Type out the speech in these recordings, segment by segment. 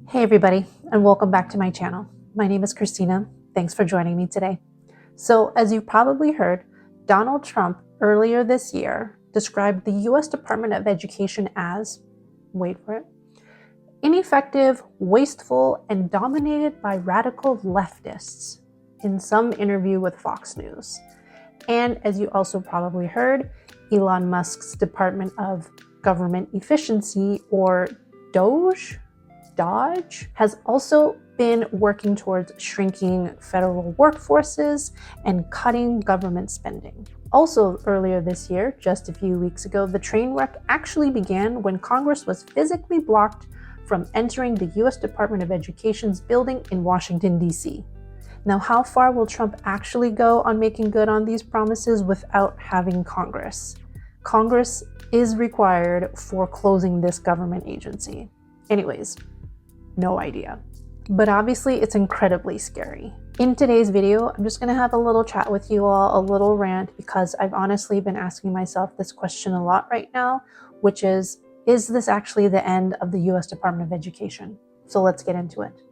Hey everybody, and welcome back to my channel. My name is Christina. Thanks for joining me today. So, as you probably heard, Donald Trump earlier this year described the US Department of Education as, wait for it, ineffective, wasteful, and dominated by radical leftists in some interview with Fox News. And as you also probably heard, Elon Musk's Department of Government Efficiency, or DOGE, has also been working towards shrinking federal workforces and cutting government spending. Also, earlier this year, just a few weeks ago, the train wreck actually began when Congress was physically blocked from entering the US Department of Education's building in Washington, D.C. Now, how far will Trump actually go on making good on these promises without having Congress? Congress is required for closing this government agency. Anyways, no idea. But obviously, it's incredibly scary. In today's video, I'm just going to have a little chat with you all, a little rant, because I've honestly been asking myself this question a lot right now, which is this actually the end of the US Department of Education? So let's get into it.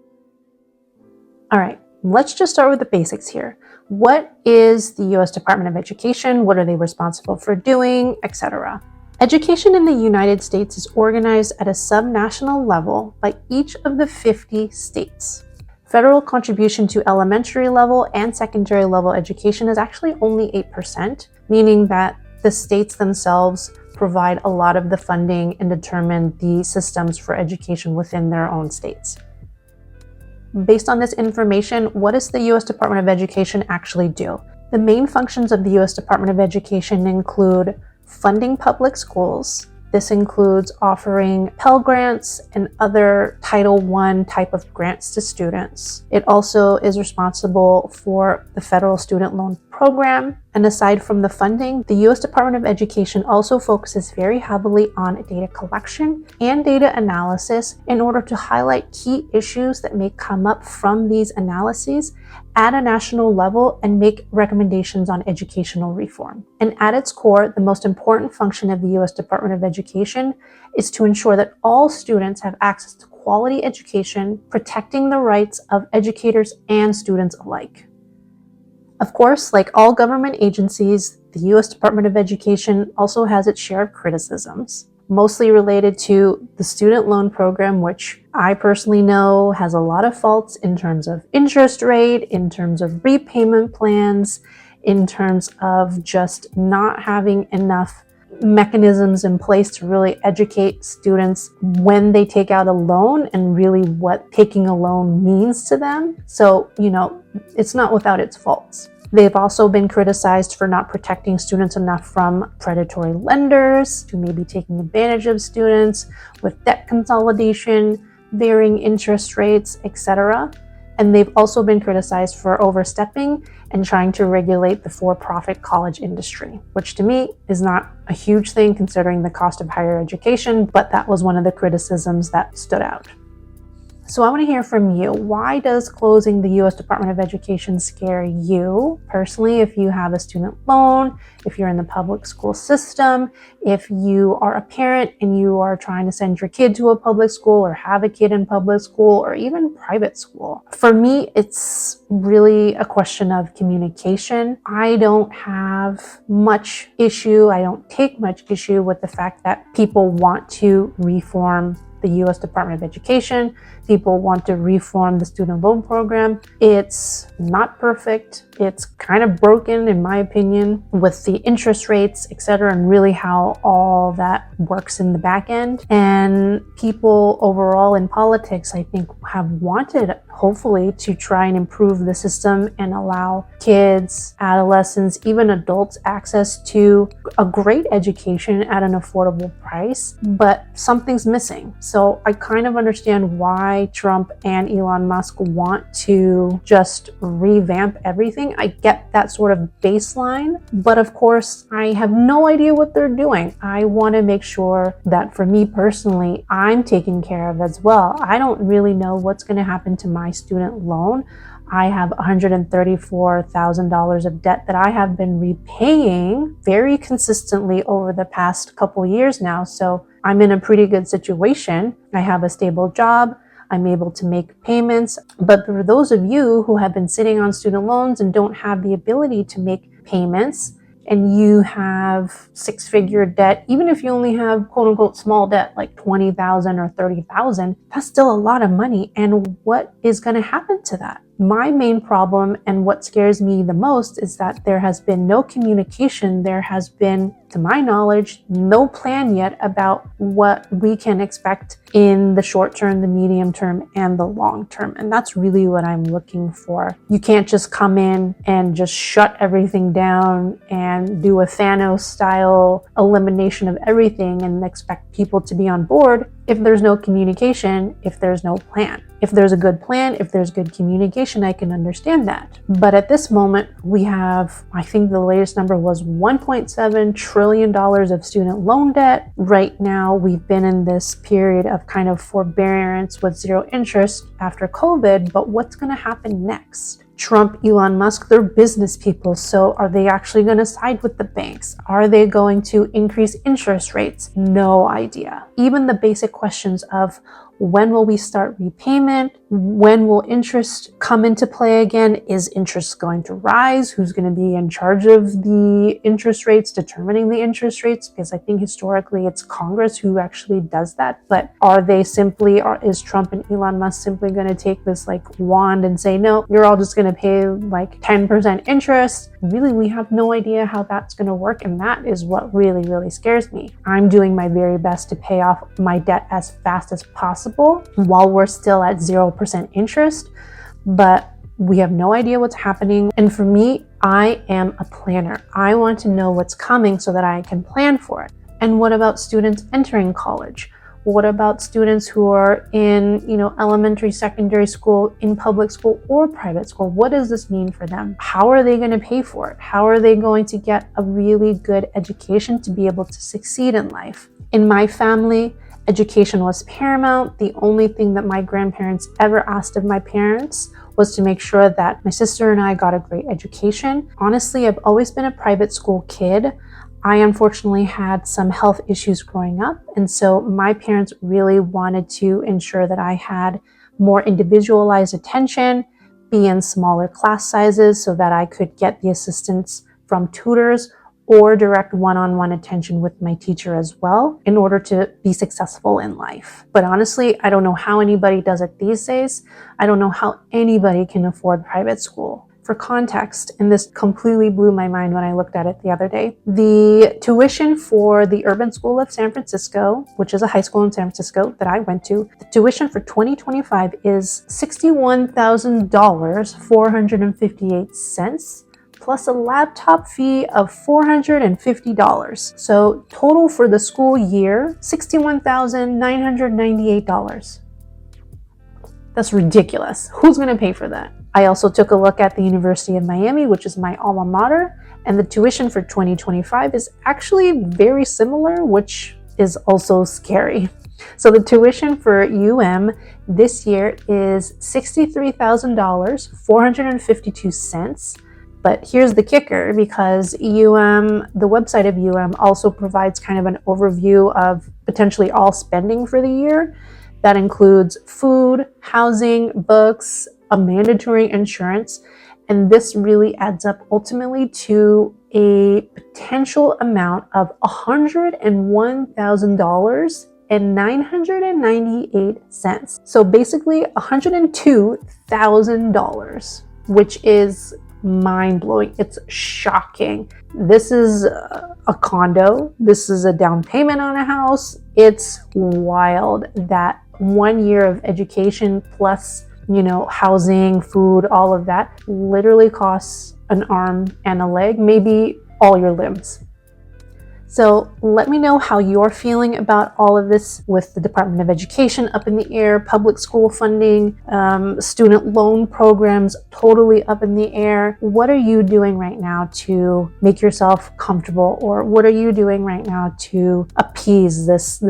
All right, let's just start with the basics here. What is the US Department of Education? What are they responsible for doing, etc.? Education in the United States is organized at a subnational level by each of the 50 states. Federal contribution to elementary level and secondary level education is actually only 8%, meaning that the states themselves provide a lot of the funding and determine the systems for education within their own states. Based on this information, what does the US Department of Education actually do? The main functions of the US Department of Education include funding public schools. This includes offering Pell Grants and other Title I type of grants to students. It also is responsible for the federal student loan program. And aside from the funding, the US Department of Education also focuses very heavily on data collection and data analysis in order to highlight key issues that may come up from these analyses at a national level and make recommendations on educational reform. And at its core, the most important function of the US Department of Education is to ensure that all students have access to quality education, protecting the rights of educators and students alike. Of course, like all government agencies, the US Department of Education also has its share of criticisms, mostly related to the student loan program, which I personally know has a lot of faults in terms of interest rate, in terms of repayment plans, in terms of just not having enough mechanisms in place to really educate students when they take out a loan and really what taking a loan means to them. So, it's not without its faults. They've also been criticized for not protecting students enough from predatory lenders who may be taking advantage of students with debt consolidation, varying interest rates, etc. And they've also been criticized for overstepping and trying to regulate the for-profit college industry, which to me is not a huge thing considering the cost of higher education, but that was one of the criticisms that stood out. So I want to hear from you. Why does closing the US Department of Education scare you personally? If you have a student loan, if you're in the public school system, if you are a parent and you are trying to send your kid to a public school or have a kid in public school or even private school. For me, it's really a question of communication. I don't have much issue. I don't take much issue with the fact that people want to reform the US Department of Education. People want to reform the student loan program. It's not perfect. It's kind of broken, in my opinion, with the interest rates, etc., and really how all that works in the back end. And people overall in politics, I think, have wanted, hopefully, to try and improve the system and allow kids, adolescents, even adults access to a great education at an affordable price, but something's missing. So I kind of understand why Trump and Elon Musk want to just revamp everything. I get that sort of baseline, but of course, I have no idea what they're doing. I want to make sure that for me personally, I'm taken care of as well. I don't really know what's going to happen to my student loan. I have $134,000 of debt that I have been repaying very consistently over the past couple years now. So I'm in a pretty good situation. I have a stable job. I'm able to make payments. But for those of you who have been sitting on student loans and don't have the ability to make payments, and you have six-figure debt, even if you only have quote unquote small debt like $20,000 or $30,000, that's still a lot of money. And what is going to happen to that? My main problem, and what scares me the most, is that there has been no communication. There has been, to my knowledge, no plan yet about what we can expect in the short term, the medium term, and the long term. And that's really what I'm looking for. You can't just come in and just shut everything down and do a Thanos style elimination of everything and expect people to be on board if there's no communication, if there's no plan. If there's a good plan, if there's good communication, I can understand that. But at this moment, we have, I think the latest number was $1.7 trillion of student loan debt. Right now, we've been in this period of kind of forbearance with zero interest after COVID, but what's going to happen next? Trump, Elon Musk, they're business people. So are they actually going to side with the banks? Are they going to increase interest rates? No idea. Even the basic questions of when will we start repayment? When will interest come into play again? Is interest going to rise? Who's going to be in charge of the interest rates, determining the interest rates? Because I think historically it's Congress who actually does that. But are they simply, or is Trump and Elon Musk simply going to take this like wand and say, no, you're all just going to pay like 10% interest? Really, we have no idea how that's going to work. And that is what really, really scares me. I'm doing my very best to pay off my debt as fast as possible while we're still at 0% interest, but we have no idea what's happening. And for me, I am a planner. I want to know what's coming so that I can plan for it. And what about students entering college? What about students who are in, elementary, secondary school, in public school or private school? What does this mean for them? How are they going to pay for it? How are they going to get a really good education to be able to succeed in life? In my family, education was paramount. The only thing that my grandparents ever asked of my parents was to make sure that my sister and I got a great education. Honestly, I've always been a private school kid. I unfortunately had some health issues growing up, and so my parents really wanted to ensure that I had more individualized attention, be in smaller class sizes so that I could get the assistance from tutors or direct one-on-one attention with my teacher as well in order to be successful in life. But honestly, I don't know how anybody does it these days. I don't know how anybody can afford private school. For context, and this completely blew my mind when I looked at it the other day, the tuition for the Urban School of San Francisco, which is a high school in San Francisco that I went to, the tuition for 2025 is $61,000, 458 cents, plus a laptop fee of $450. So total for the school year, $61,998. That's ridiculous. Who's going to pay for that? I also took a look at the University of Miami, which is my alma mater, and the tuition for 2025 is actually very similar, which is also scary. So the tuition for UM this year is $63,000, 452 cents. But here's the kicker, because the website of UM also provides kind of an overview of potentially all spending for the year. That includes food, housing, books, a mandatory insurance, and this really adds up ultimately to a potential amount of $101,998. So basically $102,000, which is mind-blowing. It's shocking. This is a condo. This is a down payment on a house. It's wild that 1 year of education plus, housing, food, all of that literally costs an arm and a leg, maybe all your limbs. So let me know how you're feeling about all of this with the Department of Education up in the air, public school funding, student loan programs totally up in the air. What are you doing right now to make yourself comfortable? Or what are you doing right now to appease this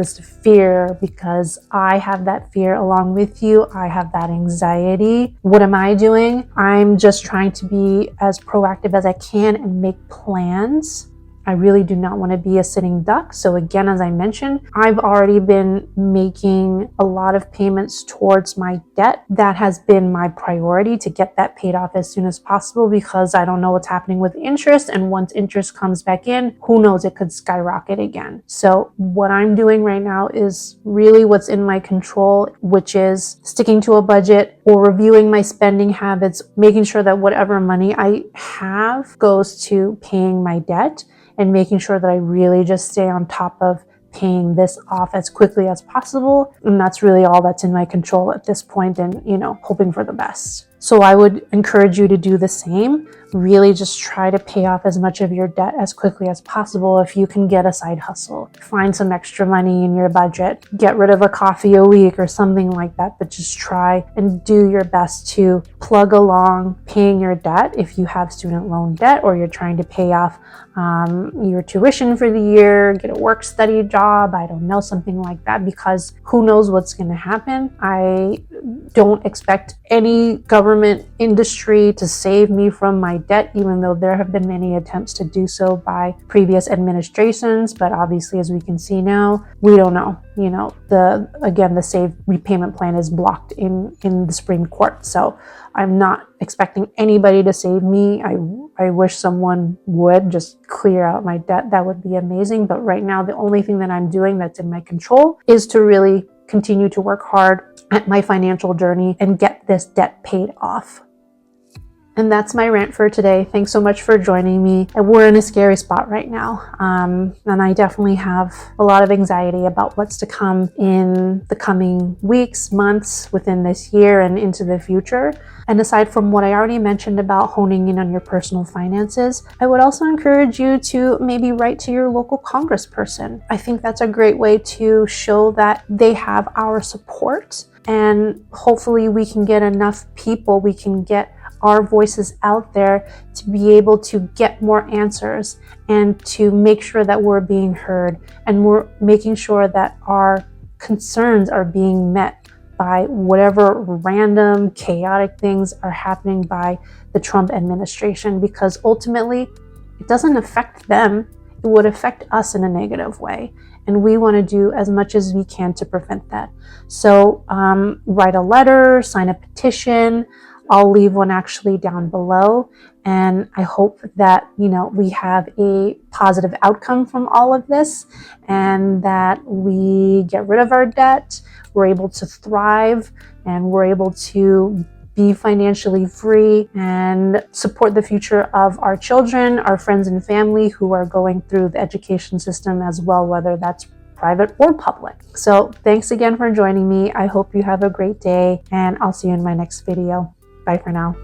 fear? Because I have that fear along with you. I have that anxiety. What am I doing? I'm just trying to be as proactive as I can and make plans I really do not want to be a sitting duck. So again, as I mentioned, I've already been making a lot of payments towards my debt. That has been my priority, to get that paid off as soon as possible, because I don't know what's happening with interest. And once interest comes back in, who knows, it could skyrocket again. So what I'm doing right now is really what's in my control, which is sticking to a budget or reviewing my spending habits, making sure that whatever money I have goes to paying my debt, and making sure that I really just stay on top of paying this off as quickly as possible. And that's really all that's in my control at this point, and, hoping for the best. So I would encourage you to do the same. Really just try to pay off as much of your debt as quickly as possible. If you can get a side hustle, find some extra money in your budget, get rid of a coffee a week or something like that, but just try and do your best to plug along paying your debt. If you have student loan debt, or you're trying to pay off your tuition for the year, get a work study job, I don't know, something like that, because who knows what's going to happen. I don't expect any government industry to save me from my debt, even though there have been many attempts to do so by previous administrations. But obviously, as we can see now, we don't know. The SAVE repayment plan is blocked in the Supreme Court. So I'm not expecting anybody to save me. I wish someone would just clear out my debt. That would be amazing. But right now, the only thing that I'm doing that's in my control is to really continue to work hard at my financial journey and get this debt paid off. And that's my rant for today. Thanks so much for joining me. We're in a scary spot right now. And I definitely have a lot of anxiety about what's to come in the coming weeks, months, within this year and into the future. And aside from what I already mentioned about honing in on your personal finances, I would also encourage you to maybe write to your local congressperson. I think that's a great way to show that they have our support. And hopefully we can get enough people, we can get our voices out there to be able to get more answers, and to make sure that we're being heard, and we're making sure that our concerns are being met by whatever random chaotic things are happening by the Trump administration, because ultimately it doesn't affect them. It would affect us in a negative way. And we want to do as much as we can to prevent that. So write a letter, sign a petition. I'll leave one actually down below. And I hope that, we have a positive outcome from all of this, and that we get rid of our debt, we're able to thrive, and we're able to be financially free and support the future of our children, our friends and family who are going through the education system as well, whether that's private or public. So thanks again for joining me. I hope you have a great day, and I'll see you in my next video. Bye for now.